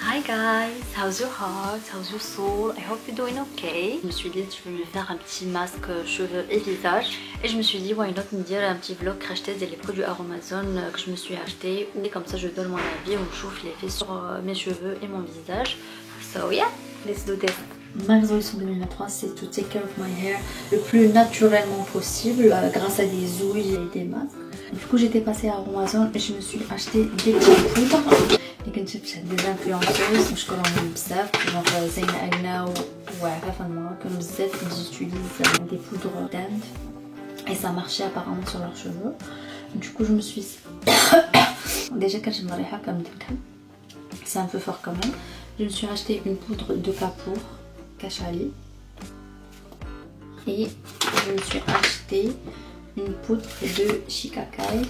Hi guys, how's your heart, how's your soul? I hope you're doing okay. Je me suis dit je vais lui faire un petit masque cheveux et visage. Et je me suis dit why not me dire un petit vlog crash test des produits Aromazone que je me suis acheté. Et comme ça je donne mon avis, on chauffe l'effet sur mes cheveux et mon visage. So yeah, let's do this. Ma résolution 2023 c'est to take care of my hair le plus naturellement possible grâce à des huiles et des masques. Du coup j'étais passée à Amazon et je me suis acheté des petites poudres. اللي كنت شفت des influenceuses مش كلهم بزاف genre زينة أغنى وعفاف المرا كانوا بزاف j'utilise des poudres d'Inde et ça marchait apparemment sur leurs cheveux. Du coup je me suis déjà كنشم الريحة كنبدا c'est un peu fort quand même. Je me suis acheté une poudre de Kapoor Kashali et je me suis acheté une poudre de Shikakai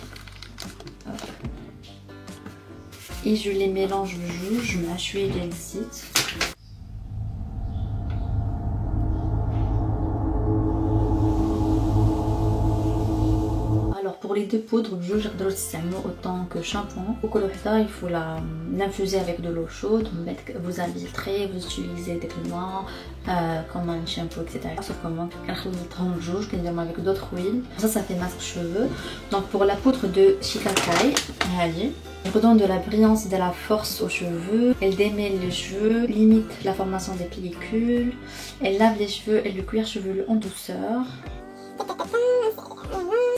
et je les mélange le jour, je m'assuie les sites. Alors pour les deux poudres, je j'adore autant que shampoing. Au colorita, il faut l'infuser avec de l'eau chaude, vous infiltrez, vous utilisez des pigments comme un shampoo, etc. Sauf comment avec d'autres huiles. Ça fait masque cheveux. Donc pour la poudre de Shikakai, elle redonne de la brillance et de la force aux cheveux, elle démêle les cheveux, limite la formation des pellicules, elle lave les cheveux et le cuir chevelu en douceur.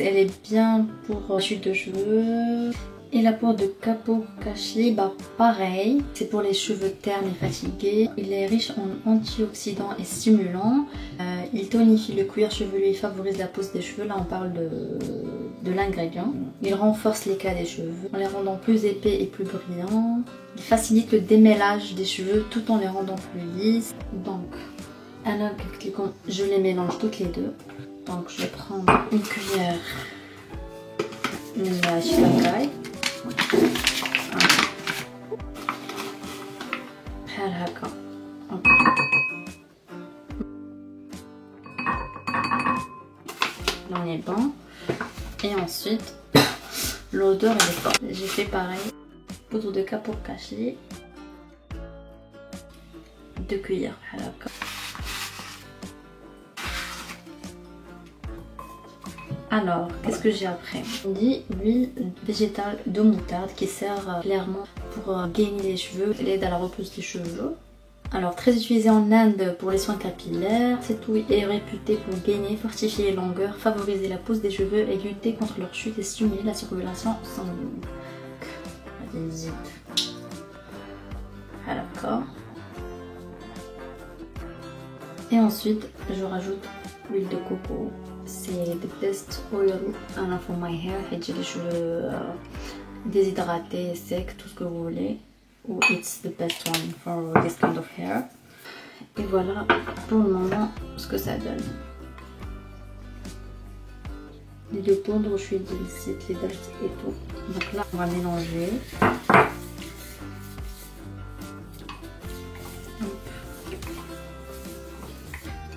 Elle est bien pour chute de cheveux. Et la poudre de Kapoor Kashali, pareil, c'est pour les cheveux ternes et fatigués. Il est riche en antioxydants et stimulants. Il tonifie le cuir chevelu et favorise la pousse des cheveux. Là on parle de l'ingrédient. Il renforce l'éclat des cheveux en les rendant plus épais et plus brillants. Il facilite le démêlage des cheveux tout en les rendant plus lisses. Donc, je les mélange toutes les deux. Donc je vais prendre une cuillère de Shikakai. بحال هكا on est bon. Et ensuite l'odeur elle est forte. J'ai fait pareil, poudre de Kapoor Kashali, 2 cuillères بحال هكا. Alors, qu'est-ce que j'ai après? On dit huile végétale de moutarde qui sert clairement pour gainer les cheveux, elle aide à la repousse des cheveux. Alors, très utilisée en Inde pour les soins capillaires, cette huile est réputée pour gainer, fortifier les longueurs, favoriser la pousse des cheveux et lutter contre leur chute et stimuler la circulation sanguine. D'accord. Et ensuite, je rajoute l'huile de coco. C'est the best oil for my hair. J'ai les cheveux déshydratés, secs, tout ce que vous voulez. Ou it's the best one for this kind of hair. Et voilà pour le moment ce que ça donne. Les deux poudres, je suis illicite, les dates et tout. Donc là, on va mélanger.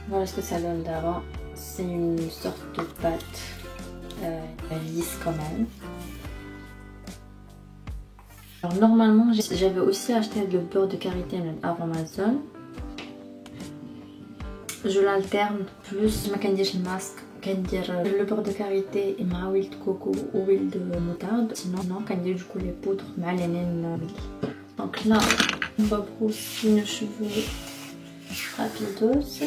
Voilà ce que ça donne d'avant. C'est une sorte de pâte lisse quand même. Alors normalement j'avais aussi acheté le beurre de karité à Amazon. Je l'alterne plus ما كنديرش الماسك كندير le beurre de karité مع huile de coco ou huile de moutarde. Sinon كندير du coup les poudres مع les mêmes huiles. Donc là on va brosser nos cheveux rapidos.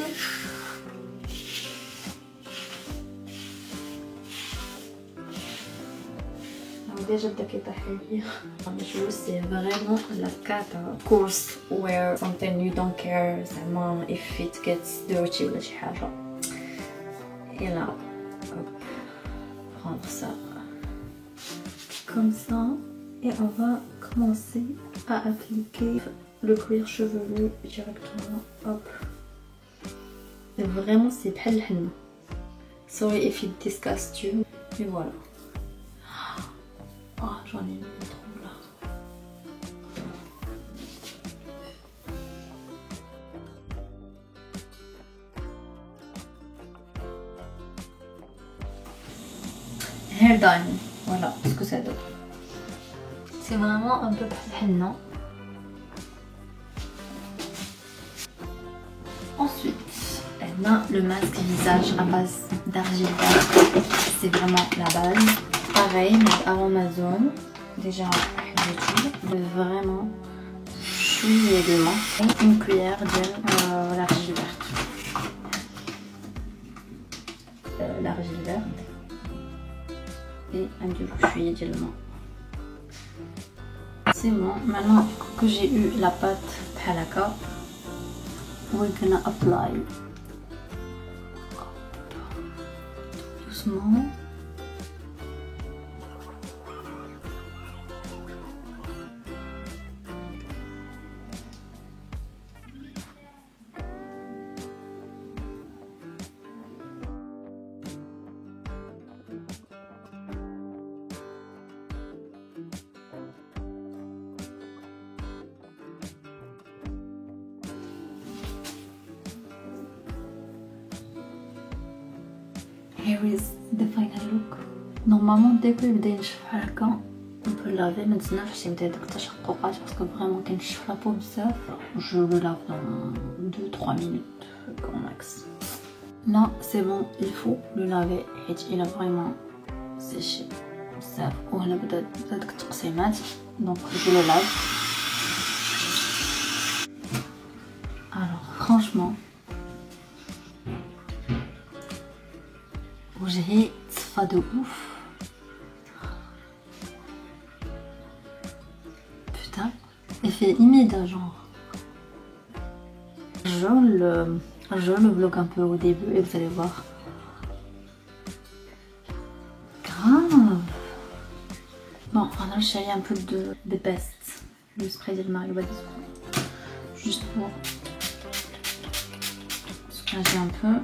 Déjà mes cheveux c'est vraiment la cata course where something you don't care زعما if it gets dirty ولا شي حاجة. Et là prendre ça comme ça et on va commencer à appliquer le cuir chevelu directement. Hop. Et vraiment c'est بحال الحنة. Sorry if it disgusts you. Et voilà. Oh, j'en ai mis trop là. Hair done. Voilà ce que ça donne. C'est vraiment un peu henna. Ensuite, on a le masque visage à base d'argile verte. C'est vraiment la base. Pareil, mais Aromazone. Déjà, je vraiment chouiller les mains. Et une cuillère de l'argile verte. L'argile verte. Et un peu chouiller de main. C'est bon. Maintenant que j'ai eu la pâte Halaka, we're gonna apply doucement. Here is the final look. Normalement dès que يبدا ينشف هكا on peut le laver. ما نتسناش يبدا داك التشققات باسكو فريمون كينشف لابو بزاف. Je le lave dans 2-3 minutes grand max. Là c'est bon, il faut le laver حيت il a vraiment séché بزاف وهنا بدا داك التقسيمات. Donc je le lave. Alors franchement وجهي تصفى de ouf. Putain, effet immédiat genre. Je le bloque un peu au début et vous allez voir. Grave. Bon, on a cherché un peu de Best, le spray de Mario Badescu. Juste pour soulager un peu.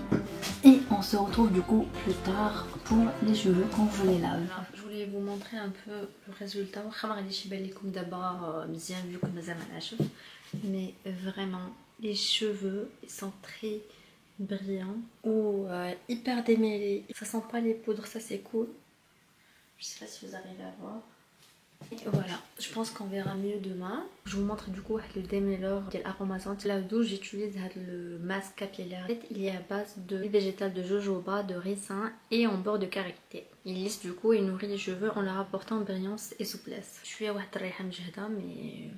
Et on se retrouve du coup plus tard pour les cheveux quand je les lave. Je voulais vous montrer un peu le résultat. Mais vraiment, les cheveux ils sont très brillants ou hyper démêlés. Ça sent pas les poudres, ça c'est cool. Je sais pas si vous arrivez à voir. Et voilà, je pense qu'on verra mieux demain. Je vous montre du coup le démêleur de Aromazone. Là où j'utilise le masque capillaire. Il est à base de végétal de jojoba, de ricin et en bord de karité. Il lisse du coup et nourrit les cheveux en leur apportant brillance et souplesse. Je suis à Wahrayha Mjahda mais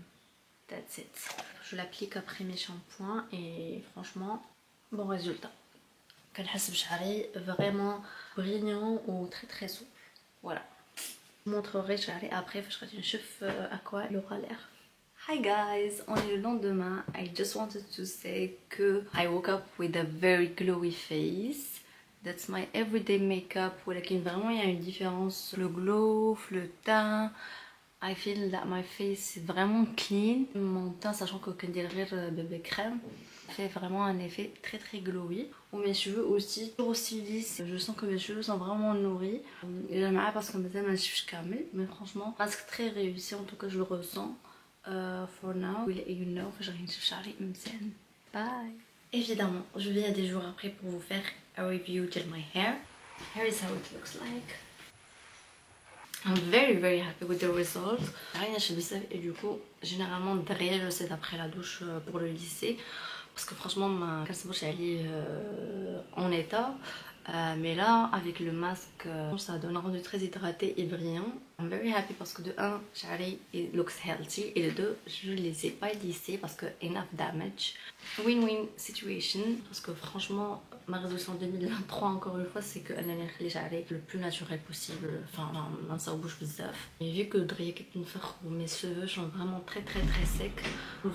that's it. Je l'applique après mes shampoings et franchement bon résultat. كنحس بشعري vraiment brillant ou très souple. Voilà. Je vous montrerai après à quoi il aura l'air. Hi guys, on est le lendemain. I just wanted to say que I woke up with a very glowy face. That's my everyday makeup. ولكن vraiment il y a une différence. Le glow, le teint. I feel that my face is vraiment clean. Mon teint, sachant que كندير غير bébé crème, fait vraiment un effet très glowy. Ou mes cheveux aussi, toujours aussi lisses. Je sens que mes cheveux sont vraiment nourris. J'aimerais parce que maintenant je suis camel, mais franchement, masque très réussi. En tout cas, je le ressens. For now, you know, bye. Évidemment, je viens des jours après pour vous faire a review de my hair. Here is how it looks like. I'm very happy with the result. Rien à et du coup, généralement derrière je sais d'après la douche pour le lisser. Parce que franchement, ma casse-bouche elle est en état. Mais là, avec le masque, ça donne un rendu très hydraté et brillant. I'm very happy parce que de 1, Shari it looks healthy. Et de 2, je ne les ai pas lissés parce que enough damage. Win-win situation. Parce que franchement, ma résolution 2023 encore une fois, c'est que je vais le plus naturel possible. Enfin, ça bouge bizarre. Et vu que mes cheveux sont vraiment très secs,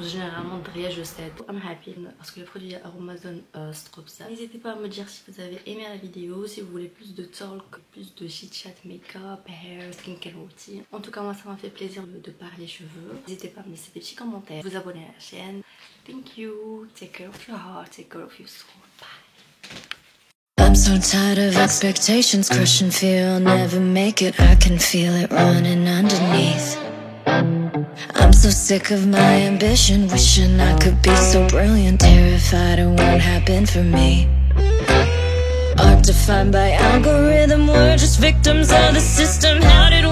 généralement je sais. I'm happy parce que le produit Aromazone stop ça. N'hésitez pas à me dire si vous avez aimé la vidéo, si vous voulez plus de talk, plus de chit chat, make-up, hair, skincare routine. En tout cas, moi ça m'a fait plaisir de parler cheveux. N'hésitez pas à me laisser des petits commentaires, vous abonner à la chaîne. Thank you. Take care of your heart, take care of your soul. Bye. I'm so tired of expectations, crushing fear I'll never make it. I can feel it running underneath. I'm so sick of my ambition, wishing I could be so brilliant, terrified it won't happen for me. Art defined by algorithm, we're just victims of the system. How did